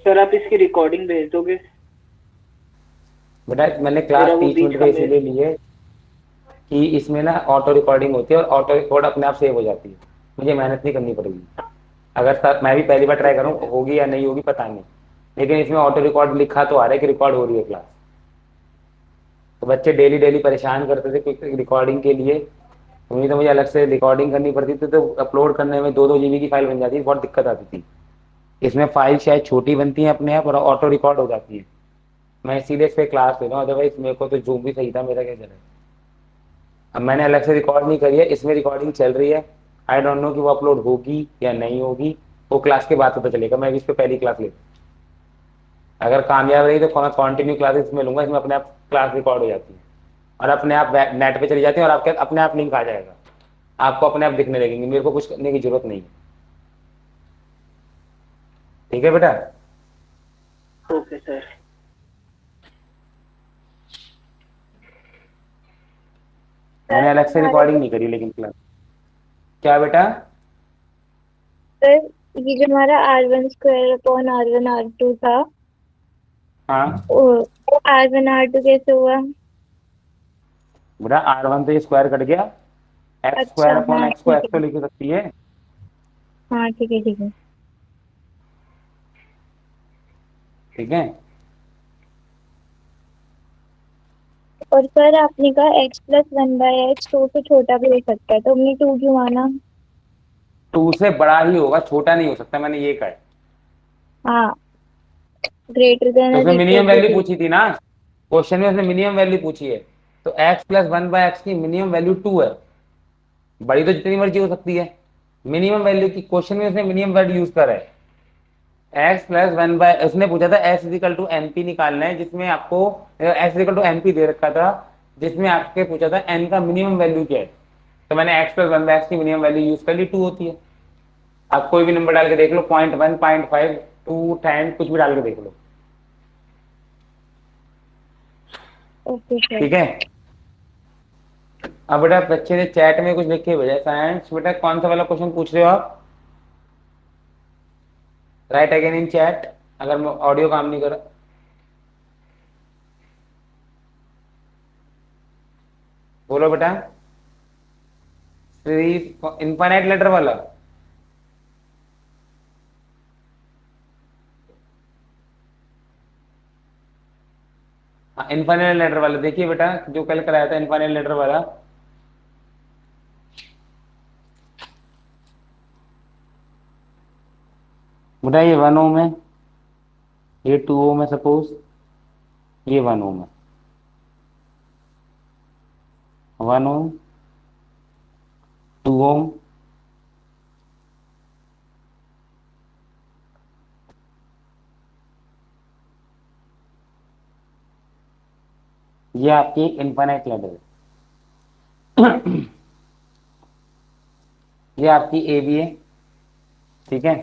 सर आप इसकी रिकॉर्डिंग भेज दोगे? बेटा मैंने क्लास मेरा वो 30 मिनट बीच का का मेल। इसीलिए लिए कि इसमें ना ऑटो रिकॉर्डिंग होती है और ऑटो रिकॉर्ड अपने आप सेव हो जाती है, मुझे मेहनत नहीं करनी पड़ेगी। अगर मैं भी पहली बार ट्राई ओके करूँ सर। होगी या नहीं होगी पता नहीं, लेकिन इसमें ऑटो रिकॉर्ड लिखा तो आ रहा है कि रिकॉर्ड हो रही है क्लास। तो बच्चे डेली डेली परेशान करते थे रिकॉर्डिंग के लिए, तो नहीं तो मुझे अलग से रिकॉर्डिंग करनी पड़ती थी, तो अपलोड करने में 2-2 GB की फाइल बन जाती थी, बहुत दिक्कत आती थी। इसमें फाइल शायद छोटी बनती है अपने आप और ऑटो रिकॉर्ड हो जाती है। मैं इसीलिए इस पे क्लास ले रहा हूँ, अदरवाइज मेरे को तो जो भी सही था मेरा क्या चले। अब मैंने अलग से रिकॉर्ड नहीं करी है, इसमें रिकॉर्डिंग चल रही है। आई डोंट नो कि वो अपलोड होगी या नहीं होगी, वो क्लास के बाद पता चलेगा। मैं भी इस पे पहली क्लास ले, अगर कामयाब रही तो मैं कंटिन्यू क्लासेस में लूंगा, इसमें अपने आप क्लास रिकॉर्ड हो जाती है और अपने आप नेट पे चली जाती है और आपके अपने आप लिंक आ जाएगा, आपको अपने आप दिखने लगेंगे, मेरे को कुछ करने की जरूरत नहीं है। ठीक है बेटा। Okay sir. मैंने अलग से हमारा रिकॉर्डिंग नहीं करी लेकिन क्लास। क्या बेटा? सर, ये जो हमारा R1² अपॉन R1 R2 था, हाँ वो R1 R2 कैसे हुआ? बेटा R1 तो ये स्क्वायर कट गया, एक्स अच्छा, स्क्वायर अपॉन हाँ एक्स को ठीक एक्स तो है। लिख सकती है। हाँ ठीक है ठीक है। ठीक है। और सर आपने कहा x+1/x 2 से छोटा भी हो सकता है, तो हमने 2 क्यों माना? 2 से बड़ा ही होगा, छोटा नहीं हो सकता, मैंने ये कहा है। हाँ, ग्रेटर देन तो और उसने इक्वल मिनिमम टू वैल्यू 2। पूछी थी ना, क्वेश्चन में उसने मिनिमम वैल्यू पूछी है, तो x+1/x की मिनिमम वैल्यू 2 है। बड़ी तो जितनी मर्जी हो सकती है, मिनिमम वैल्यू की क्वेश्चन में उसने मिनिमम वैल्यू यूज करा है। x+1 उसने पूछा था x equal to N P निकालना है, जिसमें आपको x equal to N P दे रखा था, जिसमें आपके पूछा था n का मिनिमम वैल्यू क्या है। तो मैंने x+1/x की मिनिमम वैल्यू यूज कर ली, 2 होती है। आप कोई भी नंबर डाल के देख लो, 0.1 0.5 2 10 कुछ भी डाल के देख लो। Okay sir. ठीक है। अब बेटा बच्चे ने चैट में कुछ लिख के भेजा, साइंस बेटा कौन सा वाला क्वेश्चन पूछ रहे हो आप? राइट अगेन इन चैट, अगर ऑडियो काम नहीं कर रहा। बोलो बेटा। इनफाइनाइट लेटर वाला। हाँ इनफाइनाइट लेटर वाला देखिए बेटा, जो कल कराया था इनफाइनाइट लेटर वाला। बेटा ये 1 ओम है, ये 2 ओम है, सपोज ये 1 ओम है, 1 ओम 2 ओम, ये आपकी इनफाइनाइट लेटर है। ये आपकी ए बी है। ठीक है,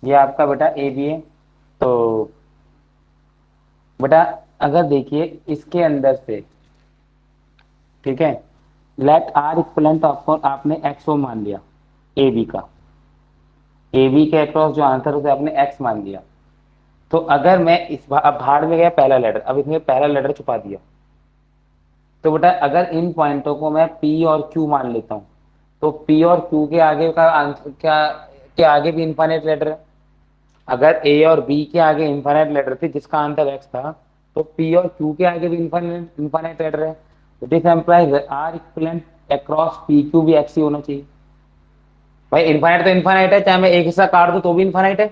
ये आपका बेटा ए बी है। तो बेटा अगर देखिए इसके अंदर से, ठीक है, लेट आर इक्वलेंट आपको आपने एक्स ओ मान लिया, ए बी का, ए बी के अक्रॉस जो आंसर उसे आपने एक्स मान लिया। तो अगर मैं अब भाड़ में गया पहला लेटर, अब इसमें पहला लेटर छुपा दिया, तो बेटा अगर इन पॉइंटों को मैं पी और क्यू मान लेता हूं, तो पी और क्यू के आगे का आंसर क्या, के आगे भी इनफाइनाइट लेटर है। अगर ए और बी के आगे इनफाइनाइट लेटर थे जिसका आंसर एक्स था, तो पी और क्यू के आगे भी इनफाइनाइट इनफाइनाइट लेटर है। तो this implies R equivalent across P Q भी एक्स ही होना चाहिए। भाई इनफाइनाइट तो इनफाइनाइट है, चाहे मैं एक हिस्सा काट दूं तो भी इनफाइनाइट है।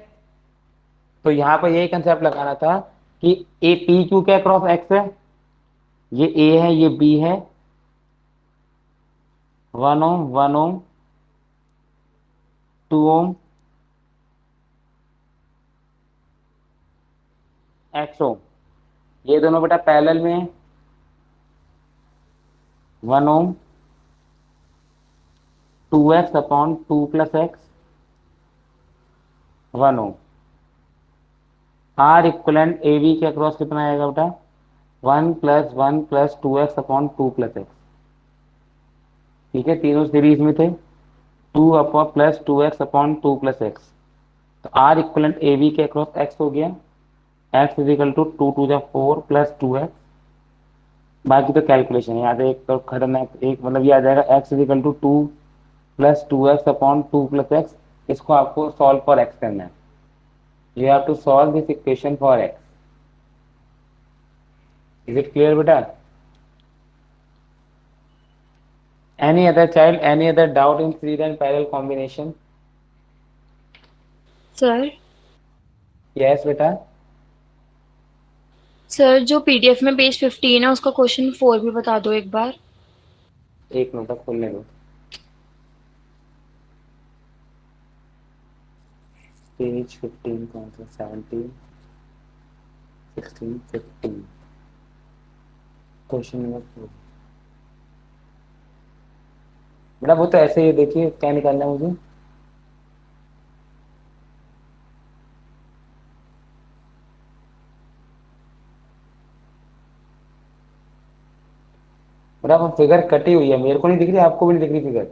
तो यहाँ पर यही कंसेप्ट लगाना था कि ए पी क्यू के अक्रॉस एक्स है, ये ए है ये बी है, 1 ओम 1 ओम 2 ओम एक्स ओम, ये दोनों बेटा पैरेलल में है, 1 ohm 2x upon 2 plus X 1 ohm. R equivalent A B के अक्रॉस कितना आएगा बेटा, 1 + 1 + 2x अपॉन 2 प्लस एक्स। ठीक है, तीनों सीरीज में थे, 2 upon plus 2x upon 2 plus X. तो आर इक्वलेंट ए बी के अक्रॉस एक्स हो गया, X is equal to 2 to the 4 plus 2x। बाकी तो कैलकुलेशन है, यहाँ पे एक तो खतरनाक एक मतलब ये आ जाएगा X is equal to 2 + 2x/2 + x। इसको आपको सॉल्व फॉर एक्स करना है। You have to solve this equation for X. Is it clear बेटा? Any other child, any other doubt in series and parallel combination? Sir yes बेटा। सर जो पीडीएफ में पेज 15 है उसका क्वेश्चन 4 भी बता दो एक बार। एक मिनट तक खोलने दो। पेज 15 कौन सा? 17, 16, 15, क्वेश्चन नंबर 4। बेटा वो तो ऐसे ही है, देखिए क्या निकालना है मुझे। बेटा वो फिगर कटी हुई है, मेरे को नहीं दिख रही, आपको भी नहीं दिख रही फिगर?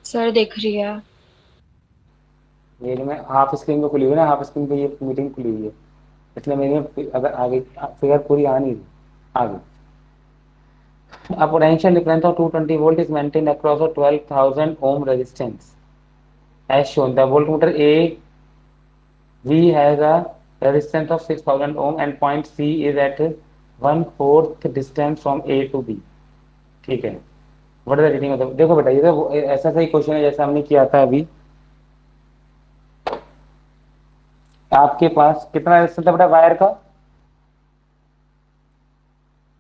सर दिख रही है। मेरे में हाफ स्क्रीन पे खुली हुई है ना, हाफ स्क्रीन पे ये मीटिंग खुली हुई है, इसलिए मेरे में अगर आगे फिगर पूरी आ नहीं रही। आगे a potential difference of 220 volt is maintained across a 12,000 ohm resistance as shown. The voltmeter A V has a resistance of 6,000 ohm and point C is at 1/4 distance from A to B. ठीक है, what is the reading of the, देखो बेटा ये तो ऐसा सही क्वेश्चन है जैसा हमने किया था अभी। आपके पास कितना रेजिस्टेंस था बेटा वायर का?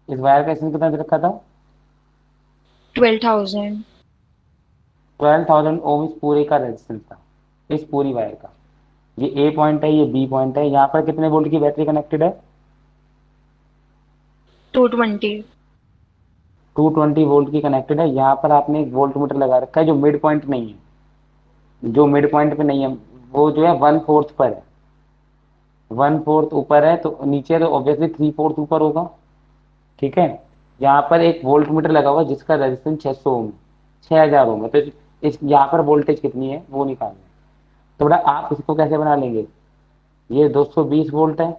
इस वायर का रेजिस्टेंस कितना दे रखा था? 12,000। 12,000 ओम इस पूरे का रेजिस्टेंस था, इस पूरी वायर का। ये ए पॉइंट है, ये बी पॉइंट है। यहाँ पर कितने वोल्ट की बैटरी कनेक्टेड है? 220। 220 वोल्ट की कनेक्टेड है। यहाँ पर आपने एक वोल्ट मीटर लगा रखा है जो मिड पॉइंट नहीं है, जो मिड पॉइंट पे नहीं है, वो जो है 1/4 पर है। 1/4 ऊपर है तो नीचे तो ऑब्वियसली 3/4 ऊपर होगा। ठीक है, यहाँ पर एक वोल्ट मीटर लगा हुआ है जिसका रेजिस्टेंस 600 ओम, 6000 ओम है। तो इस यहाँ पर वोल्टेज कितनी है वो निकालना है। तो बेटा आप इसको कैसे बना लेंगे? ये 220 वोल्ट है,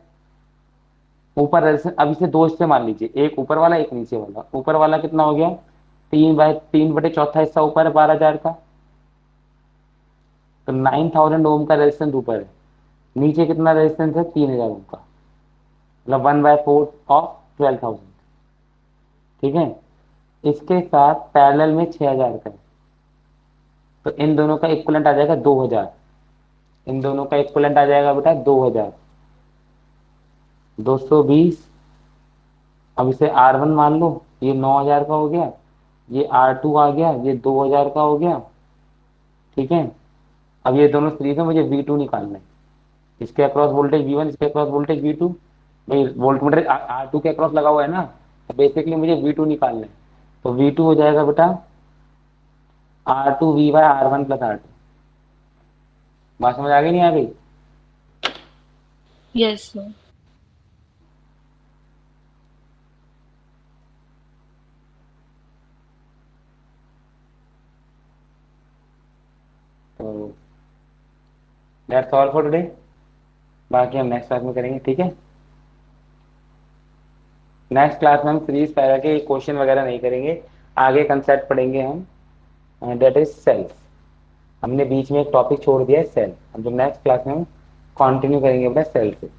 ऊपर रेजिस्टेंस। अब इसे दो हिस्से मान लीजिए, एक ऊपर वाला एक नीचे वाला। ऊपर वाला कितना हो गया? 3/3 हिस्सा ऊपर है 12,000 का, तो 9,000 ओम का रेजिस्टेंस ऊपर है। नीचे कितना रेजिस्टेंस है? 3,000 ओम का, मतलब 1/4 ऑफ 12,000। ठीक है, इसके साथ पैरेलल में 6,000 का है, तो इन दोनों का इक्विवेलेंट आ जाएगा 2,000। इन दोनों का इक्विवेलेंट आ जाएगा बेटा 2,000। 220, अब इसे R1 मान लो, ये 9,000 का हो गया। ये R2 आ गया, ये 2,000 का हो गया। ठीक है, अब ये दोनों सीरीज में, मुझे V2 निकालना है। इसके अक्रॉस वोल्टेज V1, इसके अक्रॉस वोल्टेज V2। भाई वोल्ट मीटर R2 के अक्रॉस लगा हुआ है ना, तो बेसिकली मुझे V2 निकालना है। तो V2 हो जाएगा बेटा R2V/R1 + R2। बात समझ आ गई नहीं आ गई? Yes sir. तो दैट्स ऑल फॉर टुडे, बाकी हम नेक्स्ट क्लास में करेंगे। ठीक है, नेक्स्ट क्लास में हम सीरीज पैरा के क्वेश्चन वगैरह नहीं करेंगे, आगे कंसेप्ट पढ़ेंगे हम, दैट इज सेल्फ। हमने बीच में एक टॉपिक छोड़ दिया है सेल, हम जो नेक्स्ट क्लास में हम कंटिन्यू करेंगे अपने सेल से।